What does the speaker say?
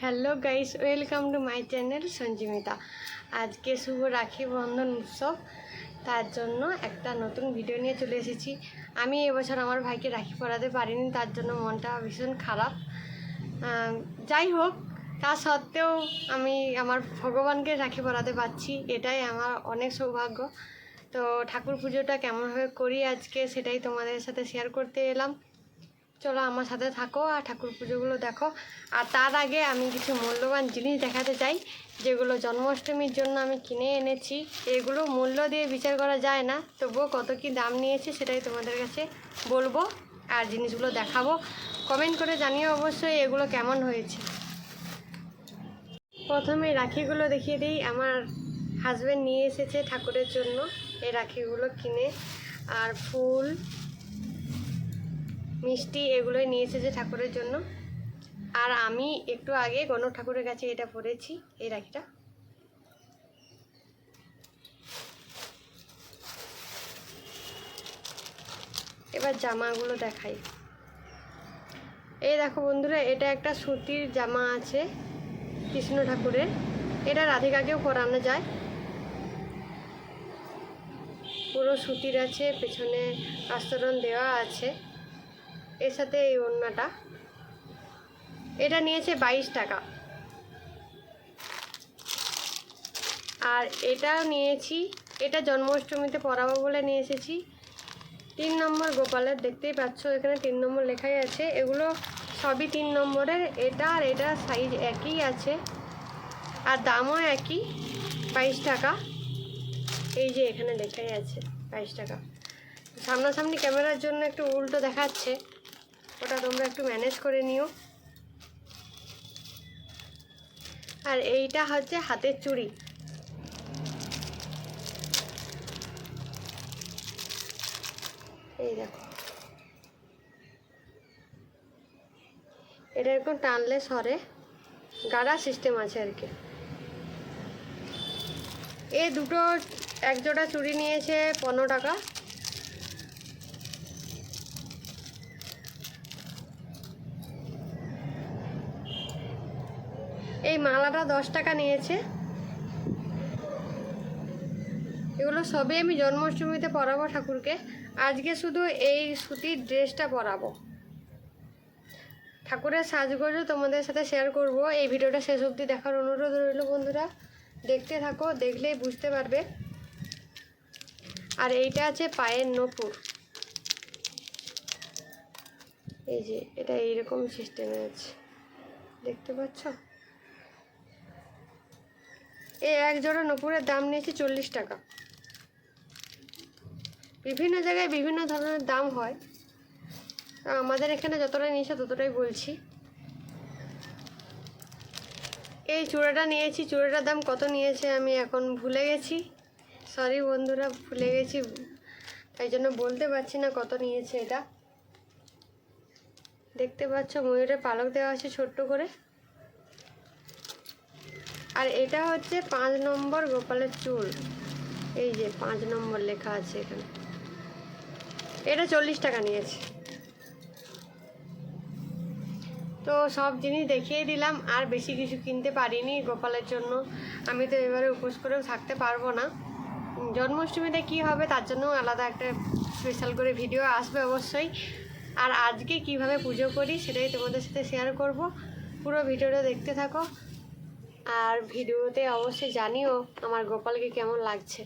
Hello guys, welcome to my channel Sanjimita. আজকে শুভ রাখি বন্ধন উৎসব, তার জন্য একটা নতুন ভিডিও নিয়ে চলে এসেছি। আমি এবছর আমার ভাইকে রাখি পরাতে পারিনি, তার জন্য মনটা ভীষণ খারাপ। যাই হোক, তা সত্ত্বেও আমি আমার ভগবানকে রাখি পরাতে পারছি, এটাই আমার অনেক সৌভাগ্য। তো ঠাকুর পুজোটা কেমনভাবে করি আজকে সেটাই তোমাদের সাথে শেয়ার করতে এলাম। চলো আমার সাথে থাকো আর ঠাকুর পুজোগুলো দেখো। আর তার আগে আমি কিছু মূল্যবান জিনিস দেখাতে চাই, যেগুলো জন্মাষ্টমীর জন্য আমি কিনে এনেছি। এগুলো মূল্য দিয়ে বিচার করা যায় না, তবুও কত কি দাম নিয়েছে সেটাই তোমাদের কাছে বলবো আর জিনিসগুলো দেখাবো। কমেন্ট করে জানিও অবশ্যই এগুলো কেমন হয়েছে। প্রথমে রাখিগুলো দেখিয়ে দিই। আমার হাজব্যান্ড নিয়ে এসেছে ঠাকুরের জন্য এই রাখিগুলো কিনে, আর ফুল মিষ্টি এগুলোই নিয়ে এসেছে ঠাকুরের জন্য। আর আমি একটু আগে গণক ঠাকুরের কাছে এটা পরেছি, এই রাখিটা। এবার জামাগুলো দেখাই। এই দেখো বন্ধুরা, এটা একটা সুতির জামা আছে কৃষ্ণ ঠাকুরের। এটা রাধিকাকেও পরানো যায়, পুরো সুতির আছে, পেছনে আস্তরণ দেওয়া আছে। এর সাথে এই ওড়নাটা, এটা নিয়েছে 22 টাকা। আর এটাও নিয়েছি, এটা জন্মাষ্টমীতে পরাবো বলে নিয়ে এসেছি। 3 নম্বর গোপালের, দেখতেই পাচ্ছ এখানে 3 নম্বর লেখাই আছে। এগুলো সবই 3 নম্বরের। এটা আর এটা সাইজ একই আছে আর দামও একই, 22 টাকা। এই যে এখানে লেখাই আছে 22 টাকা। সামনাসামনি ক্যামেরার জন্য একটু উল্টো দেখাচ্ছে, ওটা তোমরা একটু ম্যানেজ করে নিও। আর এইটা হচ্ছে হাতের চুড়ি। এই দেখো, এটা এরকম টানলে সরে, গাড়া সিস্টেম আছে আর কি। এই দুটো এক জোড়া চুড়ি নিয়েছে 15 টাকা। এই মালাটা 10 টাকা নিয়েছে। এগুলো সবই আমি জন্মাষ্টমীতে পরাবো ঠাকুরকে। আজকে শুধু এই সুতির ড্রেসটা পরাবো। ঠাকুরের সাজগোজও তোমাদের সাথে শেয়ার করব। এই ভিডিওটা শেষ অবধি দেখার অনুরোধ রইল বন্ধুরা, দেখতে থাকো, দেখলেই বুঝতে পারবে। আর এইটা আছে পায়ের নপুর। এই যে এটা এইরকম সিস্টেমে আছে, দেখতে পাচ্ছ। এই এক জোড়া নপুরের দাম নিয়েছে 40 টাকা। বিভিন্ন জায়গায় বিভিন্ন ধরনের দাম হয়, আমাদের এখানে যতটা নিয়েছে ততটাই বলছি। এই চূড়াটা নিয়েছি, চূড়াটার দাম কত নিয়েছে আমি এখন ভুলে গেছি। সরি বন্ধুরা, ভুলে গেছি, তাই জন্য বলতে পারছি না কত নিয়েছে এটা। দেখতে পাচ্ছ ময়ূরের পালক দেওয়া আছে ছোট্ট করে। আর এটা হচ্ছে 5 নম্বর গোপালের চুল। এই যে 5 নম্বর লেখা আছে এখানে। এটা 40 টাকা নিয়েছে। তো সব জিনিস দেখিয়ে দিলাম, আর বেশি কিছু কিনতে পারিনি গোপালের জন্য। আমি তো এবারে উপোস করেও থাকতে পারবো না। জন্মাষ্টমীতে কি হবে তার জন্য আলাদা একটা স্পেশাল করে ভিডিও আসবে অবশ্যই। আর আজকে কিভাবে পুজো করি সেটাই তোমাদের সাথে শেয়ার করব। পুরো ভিডিওটা দেখতে থাকো, আর ভিডিওতে অবশ্যই জানিও আমার গোপালকে কেমন লাগছে।